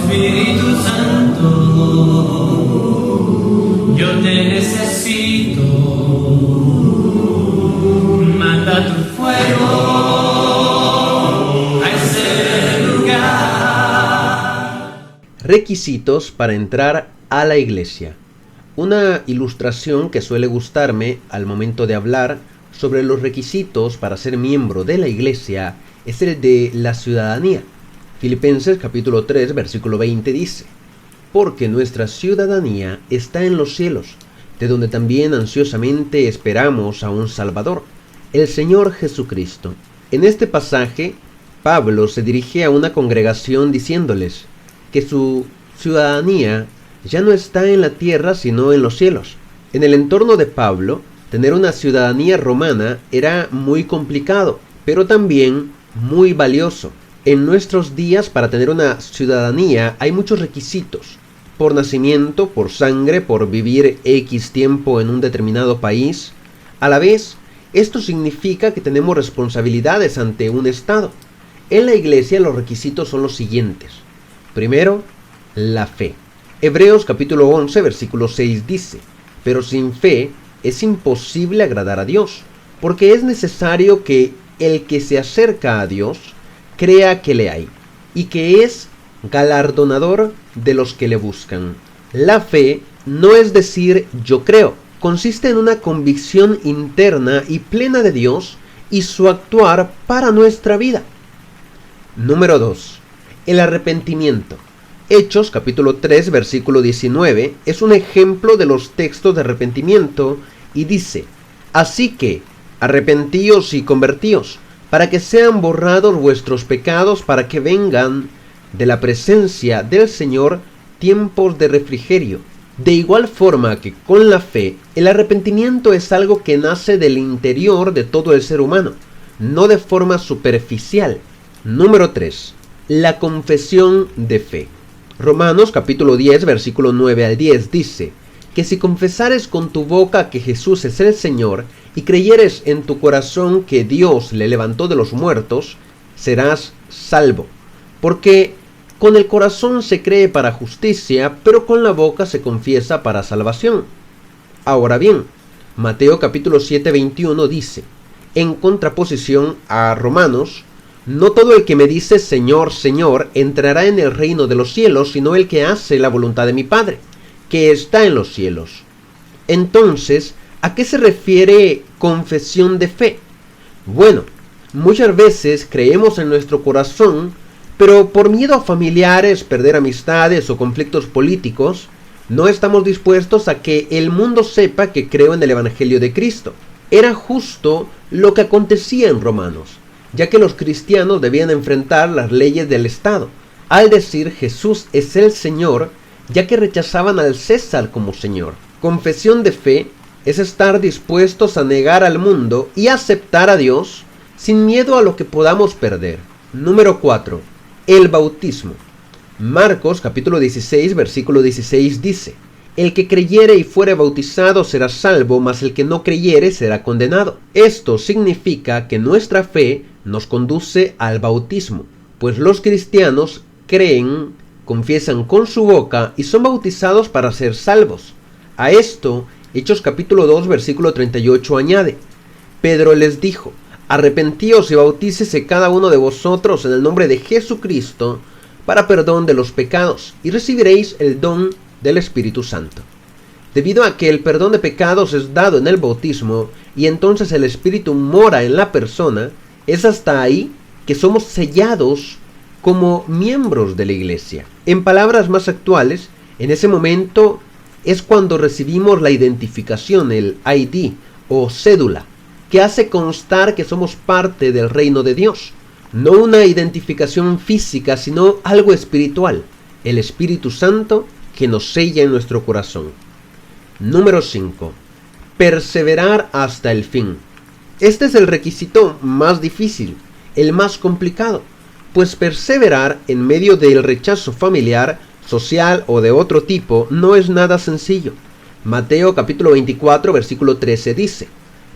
Espíritu Santo, yo te necesito. Manda tu fuego a ese lugar. Requisitos para entrar a la iglesia. Una ilustración que suele gustarme al momento de hablar sobre los requisitos para ser miembro de la iglesia es el de la ciudadanía. Filipenses capítulo 3 versículo 20 dice: porque nuestra ciudadanía está en los cielos, de donde también ansiosamente esperamos a un Salvador, el Señor Jesucristo. En este pasaje, Pablo se dirige a una congregación diciéndoles que su ciudadanía ya no está en la tierra sino en los cielos. En el entorno de Pablo, tener una ciudadanía romana era muy complicado, pero también muy valioso. En nuestros días, para tener una ciudadanía hay muchos requisitos: por nacimiento, por sangre, por vivir X tiempo en un determinado país. A la vez, esto significa que tenemos responsabilidades ante un Estado. En la iglesia los requisitos son los siguientes. Primero, la fe. Hebreos capítulo 11 versículo 6 dice: pero sin fe es imposible agradar a Dios, porque es necesario que el que se acerca a Dios crea que le hay, y que es galardonador de los que le buscan. La fe no es decir yo creo, consiste en una convicción interna y plena de Dios y su actuar para nuestra vida. Número 2. El arrepentimiento. Hechos capítulo 3 versículo 19 es un ejemplo de los textos de arrepentimiento y dice: así que arrepentíos y convertíos, para que sean borrados vuestros pecados, para que vengan de la presencia del Señor tiempos de refrigerio. De igual forma que con la fe, el arrepentimiento es algo que nace del interior de todo el ser humano, no de forma superficial. Número 3. La confesión de fe. Romanos capítulo 10 versículo 9 al 10 dice que si confesares con tu boca que Jesús es el Señor y creyeres en tu corazón que Dios le levantó de los muertos, serás salvo. Porque con el corazón se cree para justicia, pero con la boca se confiesa para salvación. Ahora bien, Mateo capítulo 7 21 dice, en contraposición a Romanos: no todo el que me dice Señor, Señor, entrará en el reino de los cielos, sino el que hace la voluntad de mi Padre, que está en los cielos. Entonces, ¿a qué se refiere confesión de fe? Bueno, muchas veces creemos en nuestro corazón, pero por miedo a familiares, perder amistades o conflictos políticos, no estamos dispuestos a que el mundo sepa que creo en el Evangelio de Cristo. Era justo lo que acontecía en Romanos, ya que los cristianos debían enfrentar las leyes del Estado, al decir Jesús es el Señor, ya que rechazaban al César como Señor. Confesión de fe es estar dispuestos a negar al mundo y aceptar a Dios sin miedo a lo que podamos perder. Número 4. El bautismo. Marcos capítulo 16 versículo 16 dice: el que creyere y fuere bautizado será salvo, mas el que no creyere será condenado. Esto significa que nuestra fe nos conduce al bautismo, pues los cristianos creen, confiesan con su boca y son bautizados para ser salvos. A esto, Hechos capítulo 2 versículo 38 añade: Pedro les dijo: arrepentíos y bautícese cada uno de vosotros en el nombre de Jesucristo para perdón de los pecados, y recibiréis el don del Espíritu Santo. Debido a que el perdón de pecados es dado en el bautismo y entonces el Espíritu mora en la persona, es hasta ahí que somos sellados como miembros de la iglesia. En palabras más actuales, en ese momento es cuando recibimos la identificación, el ID o cédula, que hace constar que somos parte del reino de Dios. No una identificación física, sino algo espiritual, el Espíritu Santo que nos sella en nuestro corazón. Número 5. Perseverar hasta el fin. Este es el requisito más difícil, el más complicado, pues perseverar en medio del rechazo familiar, social o de otro tipo no es nada sencillo. Mateo capítulo 24 versículo 13 dice: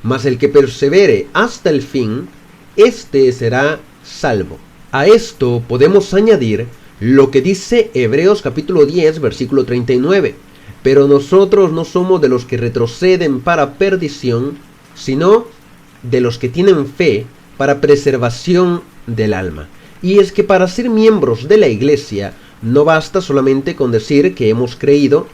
mas el que persevere hasta el fin, éste será salvo. A esto podemos añadir lo que dice Hebreos capítulo 10, versículo 39. Pero nosotros no somos de los que retroceden para perdición, sino de los que tienen fe para preservación del alma. Y es que para ser miembros de la iglesia no basta solamente con decir que hemos creído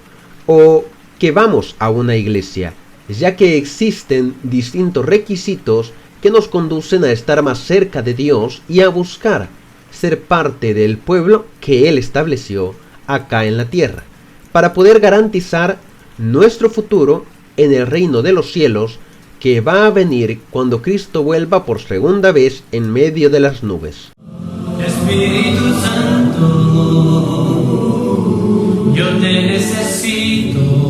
o que vamos a una iglesia, ya que existen distintos requisitos que nos conducen a estar más cerca de Dios y a buscar ser parte del pueblo que Él estableció acá en la tierra, para poder garantizar nuestro futuro en el reino de los cielos que va a venir cuando Cristo vuelva por segunda vez en medio de las nubes. Espíritu Santo, yo te necesito.